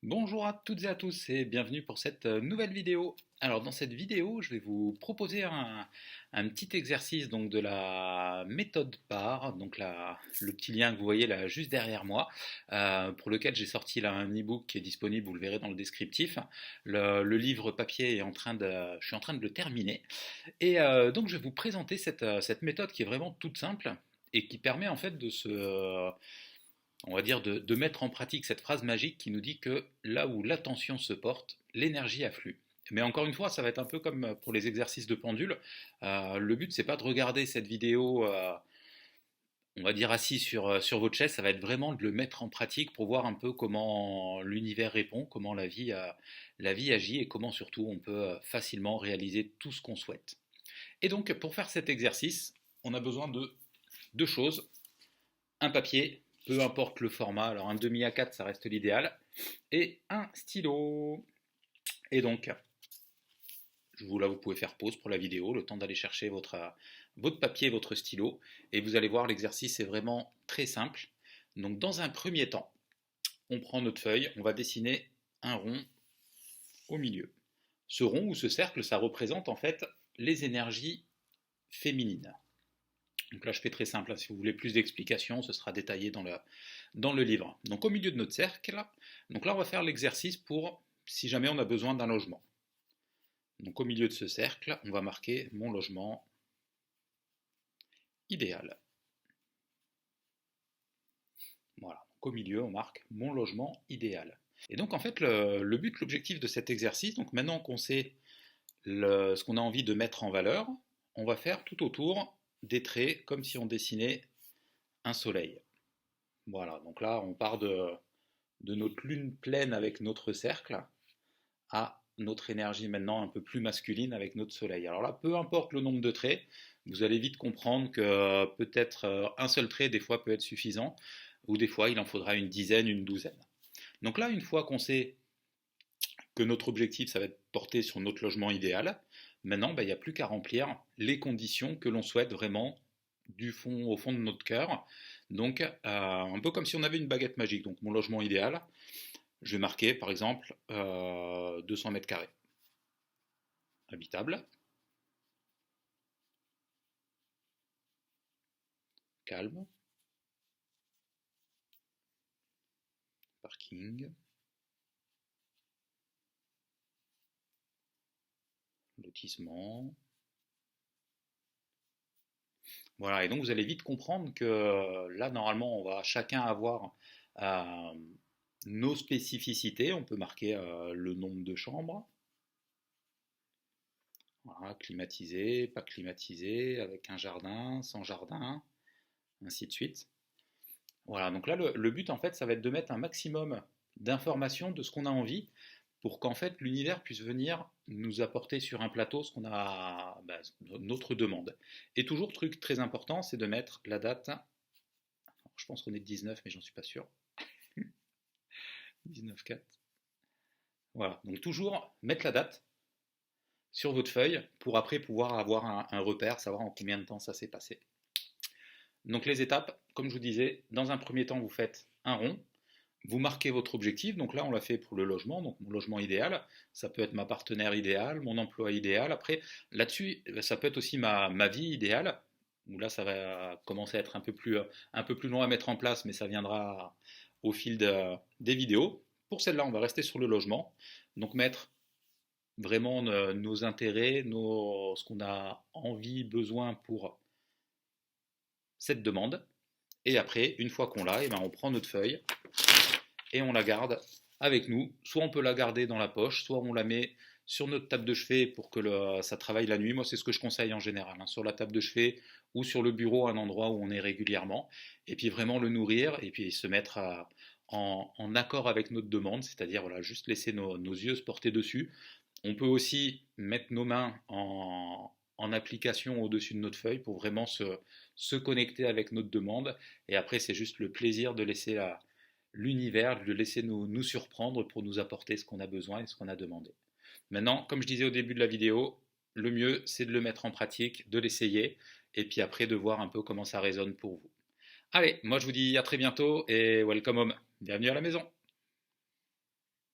Bonjour à toutes et à tous et bienvenue pour cette nouvelle vidéo. Alors dans cette vidéo, je vais vous proposer un petit exercice donc de la méthode PAR, donc le petit lien que vous voyez là juste derrière moi, pour lequel j'ai sorti là un e-book qui est disponible, vous le verrez dans le descriptif. Le livre papier est je suis en train de le terminer. Et donc je vais vous présenter cette méthode qui est vraiment toute simple et qui permet en fait on va dire, de mettre en pratique cette phrase magique qui nous dit que là où l'attention se porte, l'énergie afflue. Mais encore une fois, ça va être un peu comme pour les exercices de pendule. Le but, c'est pas de regarder cette vidéo, on va dire assis sur votre chaise, ça va être vraiment de le mettre en pratique pour voir un peu comment l'univers répond, comment la vie agit et comment surtout on peut facilement réaliser tout ce qu'on souhaite. Et donc, pour faire cet exercice, on a besoin de deux choses, un papier, peu importe le format, alors un demi A4 ça reste l'idéal, et un stylo. Et donc, vous pouvez faire pause pour la vidéo, le temps d'aller chercher votre papier, votre stylo, et vous allez voir l'exercice est vraiment très simple. Donc dans un premier temps, on prend notre feuille, on va dessiner un rond au milieu. Ce rond ou ce cercle, ça représente en fait les énergies féminines. Donc là, je fais très simple. Si vous voulez plus d'explications, ce sera détaillé dans le livre. Donc au milieu de notre cercle, donc là, on va faire l'exercice pour si jamais on a besoin d'un logement. Donc au milieu de ce cercle, on va marquer mon logement idéal. Voilà. Donc au milieu, on marque mon logement idéal. Et donc en fait, le but, l'objectif de cet exercice, donc maintenant qu'on sait ce qu'on a envie de mettre en valeur, on va faire tout autour des traits comme si on dessinait un soleil. Voilà, donc là on part de notre lune pleine avec notre cercle à notre énergie maintenant un peu plus masculine avec notre soleil. Alors là, peu importe le nombre de traits, vous allez vite comprendre que peut-être un seul trait des fois peut être suffisant, ou des fois il en faudra une dizaine, une douzaine. Donc là, une fois qu'on sait que notre objectif, ça va être porté sur notre logement idéal, maintenant, il n'y a plus qu'à remplir les conditions que l'on souhaite vraiment au fond de notre cœur. Donc, un peu comme si on avait une baguette magique. Donc, mon logement idéal, je vais marquer par exemple 200 mètres carrés. Habitable, calme, parking, lotissement. Voilà, et donc vous allez vite comprendre que là, normalement, on va chacun avoir euh, nos spécificités. On peut marquer le nombre de chambres. Voilà, climatisé, pas climatisé, avec un jardin, sans jardin, ainsi de suite. Voilà, donc là, le but, en fait, ça va être de mettre un maximum d'informations de ce qu'on a envie pour qu'en fait l'univers puisse venir nous apporter sur un plateau ce qu'on a, notre demande. Et toujours, truc très important, c'est de mettre la date. Alors, je pense qu'on est 19, mais j'en suis pas sûr. 19-4. Voilà, donc toujours mettre la date sur votre feuille pour après pouvoir avoir un repère, savoir en combien de temps ça s'est passé. Donc les étapes, comme je vous disais, dans un premier temps, vous faites un rond, vous marquez votre objectif, donc là on l'a fait pour le logement, donc mon logement idéal, ça peut être ma partenaire idéale, mon emploi idéal, après là-dessus ça peut être aussi ma vie idéale, où là ça va commencer à être un peu plus long à mettre en place, mais ça viendra au fil des vidéos. Pour celle-là on va rester sur le logement, donc mettre vraiment nos intérêts, ce qu'on a envie, besoin pour cette demande, et après une fois qu'on l'a, on prend notre feuille, et on la garde avec nous. Soit on peut la garder dans la poche, soit on la met sur notre table de chevet pour que ça travaille la nuit. Moi, c'est ce que je conseille en général, hein, sur la table de chevet ou sur le bureau, un endroit où on est régulièrement. Et puis vraiment le nourrir et puis se mettre en accord avec notre demande, c'est-à-dire voilà, juste laisser nos yeux se porter dessus. On peut aussi mettre nos mains en application au-dessus de notre feuille pour vraiment se connecter avec notre demande. Et après, c'est juste le plaisir de laisser l'univers, de laisser nous surprendre pour nous apporter ce qu'on a besoin et ce qu'on a demandé. Maintenant, comme je disais au début de la vidéo, le mieux c'est de le mettre en pratique, de l'essayer et puis après de voir un peu comment ça résonne pour vous. Allez, moi je vous dis à très bientôt et welcome home, bienvenue à la maison.